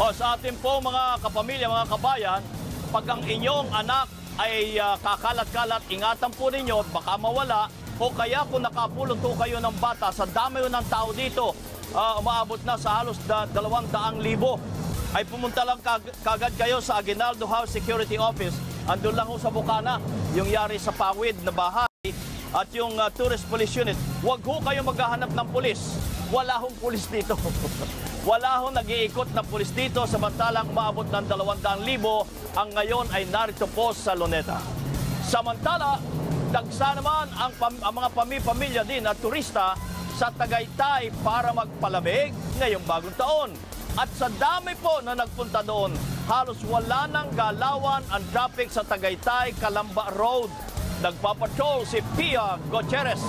Sa atin po mga kapamilya, mga kabayan, pag ang inyong anak ay kakalat-kalat, ingatan po ninyo, baka mawala, o kaya kung nakapulot po kayo ng bata, sa dami ng tao dito, umaabot na sa halos 200,000, ay pumunta lang kagad kayo sa Aguinaldo House Security Office. Andun lang ho sa Bukana, yung yari sa Pawid na bahay at yung Tourist Police Unit. Huwag ho kayo maghahanap ng pulis. Wala hong pulis dito. Wala hong nag-iikot na pulis dito, samantalang umaabot ng 200,000 ang ngayon ay narito po sa Luneta. Samantala, dagsa naman ang mga pamilya din at turista sa Tagaytay para magpalamig ngayong bagong taon. At sa dami po na nagpunta doon, halos wala nang galawan ang traffic sa Tagaytay, Calamba Road. Nagpapatrol si Pia Gutierrez.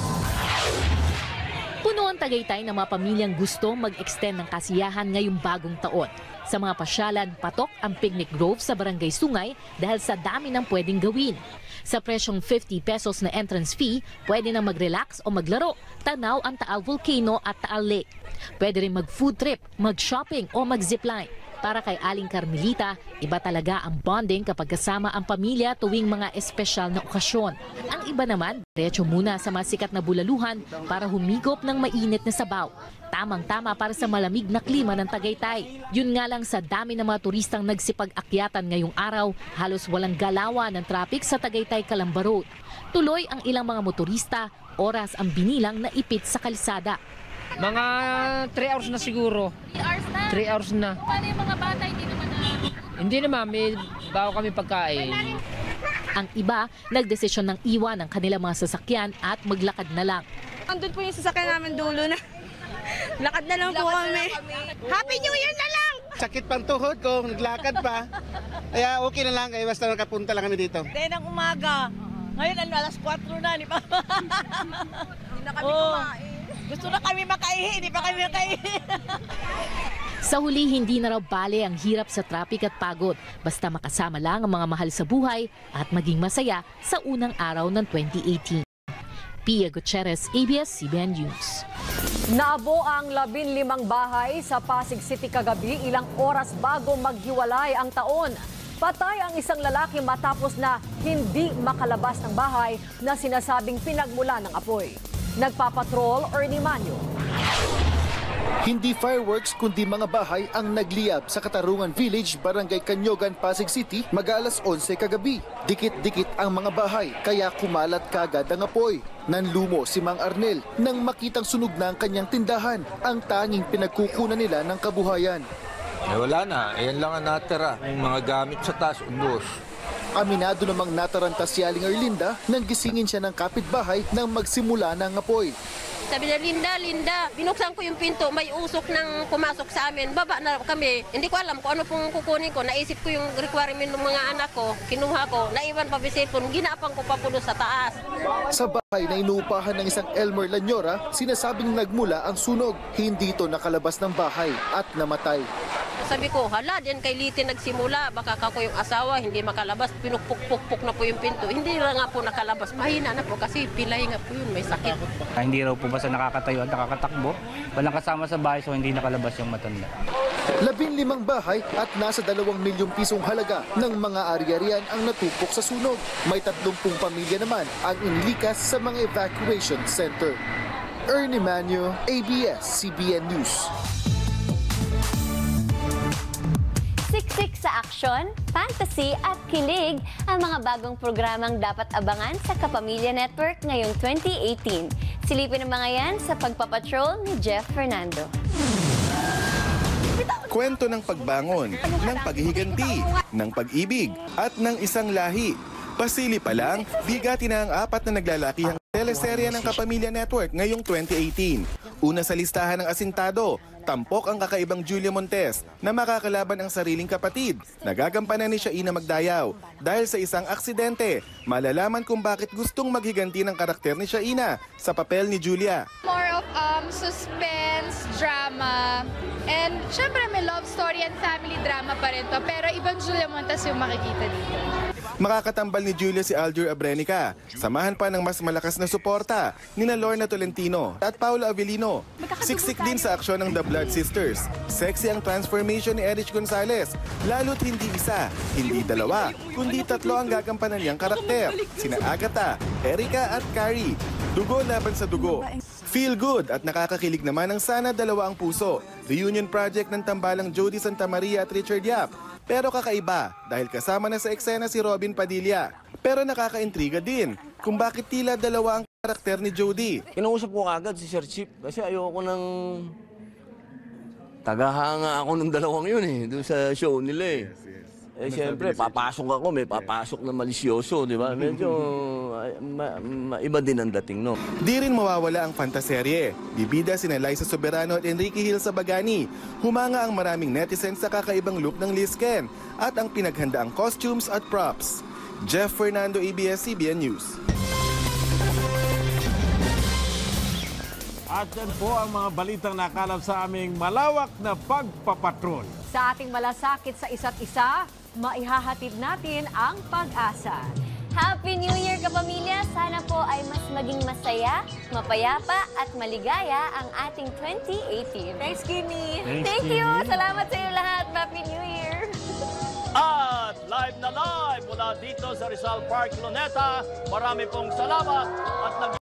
Puno ang Tagaytay ng mga pamilyang gusto mag-extend ng kasiyahan ngayong bagong taon. Sa mga pasyalan, patok ang picnic grove sa Barangay Sungay dahil sa dami ng pwedeng gawin. Sa presyong 50 pesos na entrance fee, pwede na mag-relax o maglaro, tanaw ang Taal Volcano at Taal Lake. Pwede rin mag-food trip, mag-shopping o mag-zipline. Para kay Aling Carmelita, iba talaga ang bonding kapag kasama ang pamilya tuwing mga espesyal na okasyon. Ang iba naman, diretso muna sa mga sikat na bulaluhan para humigop ng mainit na sabaw. Tamang-tama para sa malamig na klima ng Tagaytay. Yun nga lang sa dami ng mga turistang nagsipag-akyatan ngayong araw, halos walang galawan ng traffic sa Tagaytay Calamba Road. Tuloy ang ilang mga motorista, oras ang binilang na ipit sa kalsada. Mga 3 hours na siguro. 3 hours na? 3 hours na. Paano yung mga bata, hindi naman na... Hindi naman, may bago kami pagkain. Ang iba, nagdesisyon ng iwan ang kanilang mga sasakyan at maglakad na lang. Andun po yung sasakyan namin dulo na. Lakad na lang po kami. Happy New Year na lang! Sakit pang tuhod ko, naglakad pa. Kaya okay na lang, basta nakapunta lang kami dito. Dahil ng umaga. Ngayon, alas 4 na, di ba? Hindi na kami kumain. Gusto na kami makaihi, hindi pa kami makaihi. Sa huli, hindi na raw bale ang hirap sa traffic at pagod. Basta makasama lang ang mga mahal sa buhay at maging masaya sa unang araw ng 2018. Pia Gutierrez, ABS-CBN News. Naabo ang 15 bahay sa Pasig City kagabi ilang oras bago maghiwalay ang taon. Patay ang isang lalaki matapos na hindi makalabas ng bahay na sinasabing pinagmula ng apoy. Nagpapatrol, Ernie Manyo. Hindi fireworks kundi mga bahay ang nagliyab sa Katarungan Village, Barangay Canyogan, Pasig City mag-alas 11 kagabi. Dikit-dikit ang mga bahay kaya kumalat kagad ang apoy. Nanlumo si Mang Arnel nang makitang sunog na ang kanyang tindahan, ang tanging pinagkukunan nila ng kabuhayan. Wala na, yan lang ang natira, yung mga gamit sa taas, ubos. Aminado namang nataranta si Aling Erlinda nang gisingin siya ng kapitbahay nang magsimula ng apoy. Sabi niya, Linda, binuksan ko yung pinto, may usok nang pumasok sa amin. Baba na kami. Hindi ko alam kung ano pong kukunin ko. Naisip ko yung requirement ng mga anak ko. Kinuha ko, naiwan pa bisipon, ginapang ko pa puno sa taas. Sa bahay na inuupahan ng isang Elmer Lanyora, sinasabing nagmula ang sunog. Hindi ito nakalabas ng bahay at namatay. Sabi ko, hala, din kay Liti nagsimula. Baka kako yung asawa, hindi makalabas. Pinukpuk-puk na po yung pinto. Hindi na nga po nakalabas. Mahina na po kasi pilay nga po yun, may sakit. Hindi raw po basta nakakatayo at nakakatakbo. Walang kasama sa bahay so hindi nakalabas yung matanda. 15 bahay at nasa 2 milyong pisong halaga ng mga ari-arian ang natupok sa sunog. May 30 pamilya naman ang inilikas sa mga evacuation center. Ernie Manyo, ABS-CBN News. Siksik sa aksyon, fantasy at kilig ang mga bagong programang dapat abangan sa Kapamilya Network ngayong 2018. Silipin ang mga yan sa pagpapatrol ni Jeff Fernando. Kwento ng pagbangon, ng paghihiganti, ng pag-ibig at ng isang lahi. Pasili pa lang, bigati na ang 4 na naglalakihang teleserye ng Kapamilya Network ngayong 2018. Una sa listahan ng asintado, tampok ang kakaibang Julia Montes na makakalaban ang sariling kapatid. Nagagampanan ni Shaina Magdayaw. Dahil sa isang aksidente, malalaman kung bakit gustong maghiganti ng karakter ni Shaina sa papel ni Julia. More of suspense, drama, and syempre may love story and family drama pa rin to. Pero ibang Julia Montes yung makikita dito. Makakatambal ni Julia si Aljur Abrenica. Samahan pa ng mas malakas na suporta nina Lorna Tolentino at Paula Avellino. Siksik din sa aksyon ng The Blood Sisters. Sexy ang transformation ni Erich Gonzalez. Lalo't hindi isa, hindi dalawa, kundi 3 ang gagampanan niyang karakter. Sina Agatha, Erica at Carrie. Dugo laban sa dugo. Feel good at nakakakilig naman ang Sana Dalawa ang Puso. Reunion project ng tambalang Jody Santa Maria at Richard Yap. Pero kakaiba dahil kasama na sa eksena si Robin Padilla. Pero nakakaintriga din kung bakit tila dalawa ang karakter ni Jody. Kinausap ko kagad si Sir Chip kasi ayoko nang tagahanga ako ng dalawang yun doon sa show nila siyempre, papasok ako, may papasok na malisyoso, di ba? Medyo iba din ang dating, no? Di rin mawawala ang fantaserye. Bibida sina Liza Soberano at Enrique Gil Sabagani. Humanga ang maraming netizens sa kakaibang look ng Liz Ken at ang pinaghandaang costumes at props. Jeff Fernando, ABS-CBN News. At yan po ang mga balitang nakalap sa aming malawak na pagpapatrol. Sa ating malasakit sa isa't isa, maihahatid natin ang pag-asa. Happy New Year, kapamilya! Sana po ay mas maging masaya, mapayapa at maligaya ang ating 2018. Thanks, Kimi! Thank you! Salamat sa iyo lahat! Happy New Year! At live na live mula dito sa Rizal Park, Luneta. Marami pong salamat at